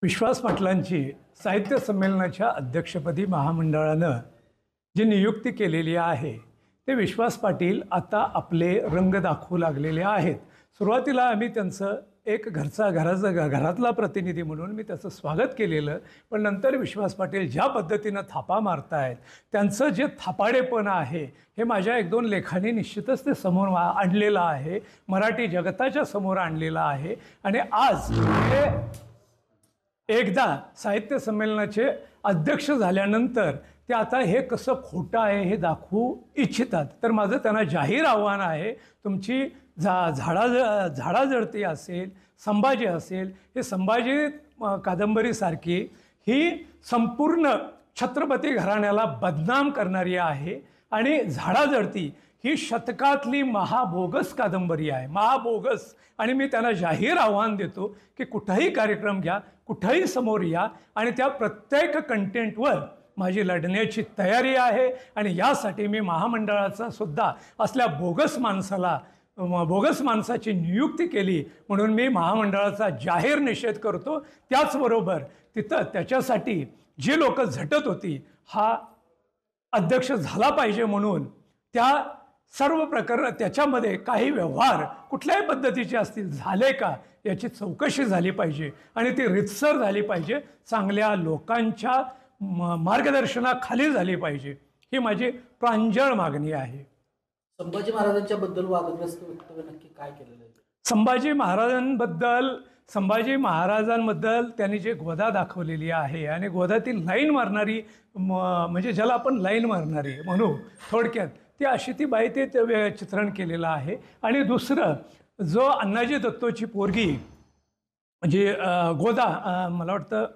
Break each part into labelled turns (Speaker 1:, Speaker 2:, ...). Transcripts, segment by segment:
Speaker 1: विश्वास पाटलांची साहित्य संमेलनाच्या अध्यक्षपदी महामंडळानं जी नियुक्ती केलेली आहे ते विश्वास पाटील आता आपले रंग दाखवू लागलेले आहेत. सुरुवातीला आम्ही त्यांचं एक घरातला प्रतिनिधी म्हणून मी त्याचं स्वागत केलेलं, पण नंतर विश्वास पाटील ज्या पद्धतीनं थापा मारतायत, त्यांचं जे थापाडेपण आहे हे माझ्या एक दोन लेखांनी निश्चितच ते समोर आणलेलं आहे, मराठी जगताच्या समोर आणलेलं आहे. आणि आज हे एकदा साहित्य संमेलनाचे अध्यक्ष झाल्यानंतर ते आता हे कसं खोटं आहे हे दाखवू इच्छितात. तर माझं त्यांना जाहीर आव्हान आहे, तुमची झाडाझडती असेल, संभाजी असेल, हे संभाजी कादंबरीसारखी ही संपूर्ण छत्रपती घराण्याला बदनाम करणारी आहे आणि झाडाझडती ही शतकातली महाबोगस कादंबरी आहे, महाबोगस. आणि मी त्यांना जाहीर आव्हान देतो की कुठंही कार्यक्रम घ्या, कुठंही समोर या आणि त्या प्रत्येक कंटेंटवर माझी लढण्याची तयारी आहे. आणि यासाठी मी महामंडळाचा सुद्धा असल्या बोगस माणसाची नियुक्ती केली म्हणून मी महामंडळाचा जाहीर निषेध करतो. त्याचबरोबर तिथं त्याच्यासाठी जी लोक झटत होती हा अध्यक्ष झाला पाहिजे म्हणून, त्या सर्व प्रकरण त्याच्यामध्ये काही व्यवहार कुठल्याही पद्धतीचे असतील झाले का याची चौकशी झाली पाहिजे आणि ती रितसर झाली पाहिजे, चांगल्या लोकांच्या मार्गदर्शनाखाली झाली पाहिजे. ही माझी प्रांजळ मागणी आहे.
Speaker 2: संभाजी महाराजांच्या बद्दल वादग्रस्त वक्तव्य नक्की काय केलेलं आहे?
Speaker 1: संभाजी महाराजांबद्दल त्यांनी जे गोदा दाखवलेली आहे आणि गोदातील लाईन मारणारी म्हणजे ज्याला आपण लाईन मारणारी म्हणू थोडक्यात, ती अशी ती बाई ते चित्रण केलेलं आहे. आणि दुसरं, जो अण्णाजी दत्तोची पोरगी म्हणजे गोदा, मला वाटतं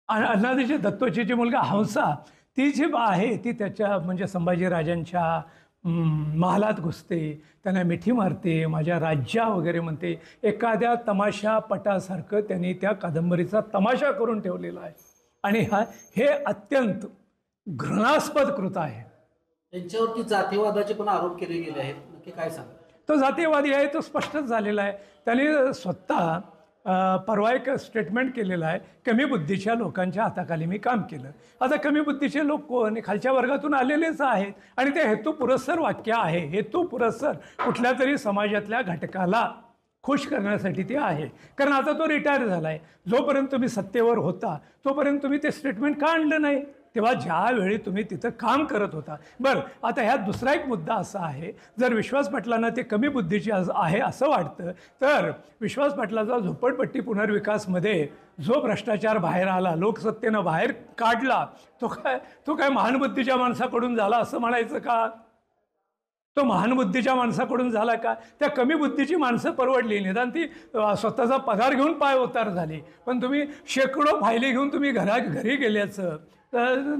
Speaker 1: अण्णाजी दत्तोची जी मुलगा हंसा, ती जी आहे ती त्याच्या म्हणजे संभाजीराजांच्या महालात घुसते, त्यांना मिठी मारते, माझ्या राज्या वगैरे म्हणते. एखाद्या तमाशापटासारखं त्यांनी त्या कादंबरीचा तमाशा करून ठेवलेला आहे आणि हे अत्यंत घृणास्पद कृत आहे.
Speaker 2: त्यांच्यावरती जातीवादाचे पण आरोप केले गेले आहेत, नक्की काय सांगा?
Speaker 1: तो जातीयवादी आहे, तो स्पष्टच झालेला आहे. त्यांनी स्वतः परवा एक स्टेटमेंट केलेलं आहे, कमी बुद्धीच्या लोकांच्या हाताखाली मी काम केलं. आता कमी बुद्धीचे लोक कोण? खालच्या वर्गातून आलेलेच आहेत आणि ते हेतुपुरस्सर वाक्य आहे, हेतुपुरस्सर कुठल्या तरी समाजातल्या घटकाला खुश करण्यासाठी ते आहे. कारण आता तो रिटायर झाला आहे. जोपर्यंत तुम्ही सत्तेवर होता तोपर्यंत तुम्ही ते स्टेटमेंट का आणलं नाही? तेव्हा ज्यावेळी तुम्ही तिथं काम करत होता. बरं, आता ह्यात दुसरा एक मुद्दा असा आहे, जर विश्वास पाटलांना ते कमी बुद्धीचे आहे असं वाटतं तर विश्वास पाटलाचा झोपडपट्टी पुनर्विकासमध्ये जो भ्रष्टाचार बाहेर आला, लोकसत्तेनं बाहेर काढला, तो काय महान बुद्धीच्या माणसाकडून झाला असं म्हणायचं का? तो महान बुद्धीच्या माणसाकडून झाला का? त्या कमी बुद्धीची माणसं परवडली, निदान ती स्वतःचा पगार घेऊन पाय उतार झाली. पण तुम्ही शेकडो फायली घेऊन तुम्ही घरी गेल्याचं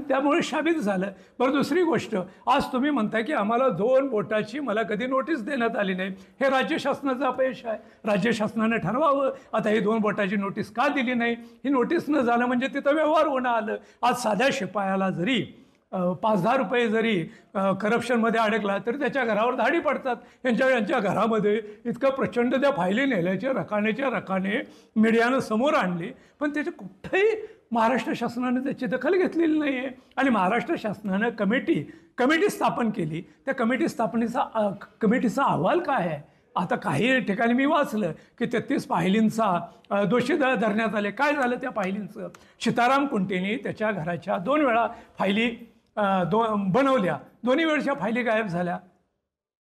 Speaker 1: त्यामुळे शाबित झालं. बरं, दुसरी गोष्ट, आज तुम्ही म्हणताय की आम्हाला 2 बोटाची मला कधी नोटीस देण्यात आली नाही. हे राज्य शासनाचं अपयश आहे. राज्य शासनानं ठरवावं आता ही 2 बोटाची नोटीस का दिली नाही. ही नोटीस न झालं म्हणजे तिथं व्यवहार होणं आलं. आज साध्या शिपायाला जरी 5-10 रुपये जरी करप्शनमध्ये अडकला तरी त्याच्या घरावर धाडी पडतात. यांच्या घरामध्ये इतकं प्रचंड त्या फायली नेल्याच्या रकाने मीडियानं समोर आणली, पण त्याचे कुठेही महाराष्ट्र शासनानं त्याची दखल घेतलेली नाही आहे. आणि महाराष्ट्र शासनानं कमिटी स्थापन केली. त्या कमिटीचा अहवाल काय आहे? आता काही ठिकाणी मी वाचलं की 33 फायलींचा दोषी धरण्यात आले. काय झालं त्या फायलींचं? सीताराम कुंटेंनी त्याच्या घराच्या 2 वेळा फायली बनवल्या, दोन्ही वेळच्या फायली गायब झाल्या.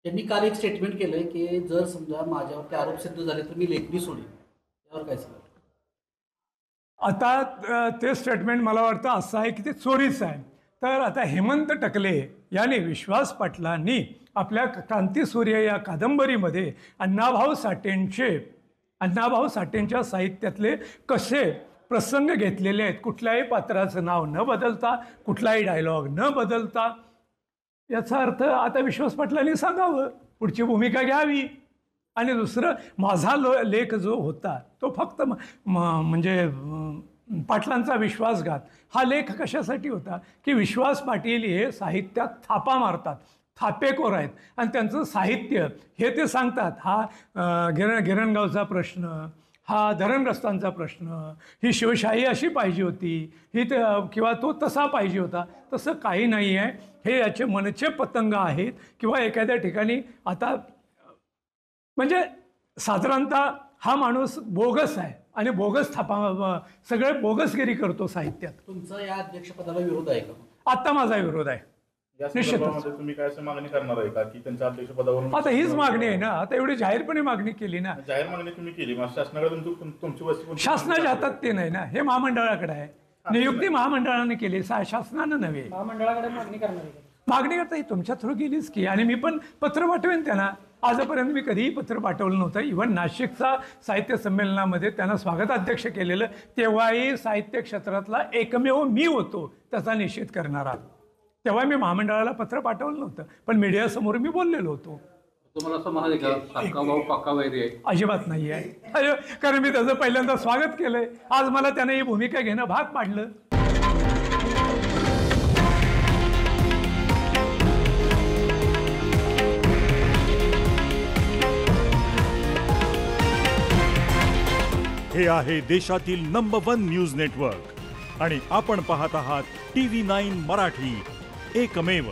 Speaker 2: त्यांनी काल एक स्टेटमेंट केलंय की जर समजा माझ्यावरती आरोप सिद्ध झाले तर मी लेखणी सोडेन. त्यावर काय सांगा?
Speaker 1: आता ते स्टेटमेंट मला वाटतं असं आहे की ते चोरीचं आहे. तर आता हेमंत टकले यांनी विश्वास पाटलांनी आपल्या क्रांतीसूर्य या कादंबरीमध्ये अण्णाभाऊ साठेंच्या साहित्यातले कसे प्रसंग घेतलेले आहेत, कुठल्याही पात्राचं नाव न बदलता, कुठलाही डायलॉग न बदलता, याचा अर्थ आता विश्वास पाटलांनी सांगावं, पुढची भूमिका घ्यावी. आणि दुसरं, माझा लेख जो होता तो फक्त म्हणजे पाटलांचा विश्वासघात हा लेख कशासाठी होता की विश्वास पाटील हे साहित्यात थापा मारतात, थापेखोर आहेत आणि त्यांचं साहित्य हे ते सांगतात. हा गिरणगावचा प्रश्न, हा धरणग्रस्तांचा प्रश्न, ही शिवशाही अशी पाहिजे होती, किंवा तो तसा पाहिजे होता, तसं काही नाही आहे. हे याचे मनचे पतंग आहेत. किंवा एखाद्या ठिकाणी आता म्हणजे साधारणतः हा माणूस बोगस आहे आणि बोगस सगळे बोगसगिरी करतो साहित्यात.
Speaker 2: तुमचा या अध्यक्षपदाला विरोध आहे का?
Speaker 1: आत्ता माझा विरोध आहे.
Speaker 3: या संदर्भामध्ये तुम्ही काय असं मागणी करणार आहे का की त्यांच्या अध्यक्षपदावरून?
Speaker 1: आता हीच मागणी आहे ना, आता एवढी जाहीरपणे मागणी केली ना.
Speaker 3: जाहीर मागणी तुम्ही केली, मग शासनाकडे तुमची वस्तू
Speaker 1: शासनाच्या हातात ते नाही ना, हे महामंडळाकडे आहे. नियुक्ती महामंडळाने केली, शासनानं नव्हे.
Speaker 4: महामंडळाकडे मागणी करणार आहे.
Speaker 1: मागणी करता ही तुमच्या थ्रू गेलीच की, आणि मी पण पत्र पाठवेन त्यांना. आजपर्यंत मी कधीही पत्र पाठवलं नव्हतं. इव्हन नाशिकचा साहित्य संमेलनामध्ये त्यांना स्वागताध्यक्ष केलेलं, तेव्हाही साहित्य क्षेत्रातला एकमेव मी होतो त्याचा निषेध करणारा. तेव्हा मी महामंडळाला पत्र पाठवलं नव्हतं, पण मीडियासमोर मी बोललेलो होतो.
Speaker 5: तुम्हाला असं म्हणाले का सक्का भाऊ पक्का वैरी आहे?
Speaker 1: अजिबात नाही आहे, कारण मी त्याचं पहिल्यांदा स्वागत केलंय. आज मला त्याने ही भूमिका घेणं भाग पाडलं.
Speaker 6: हे आहे देशातील नंबर 1 न्यूज नेटवर्क आणि आपण पाहत आहात TV9 मराठी, एकमेव.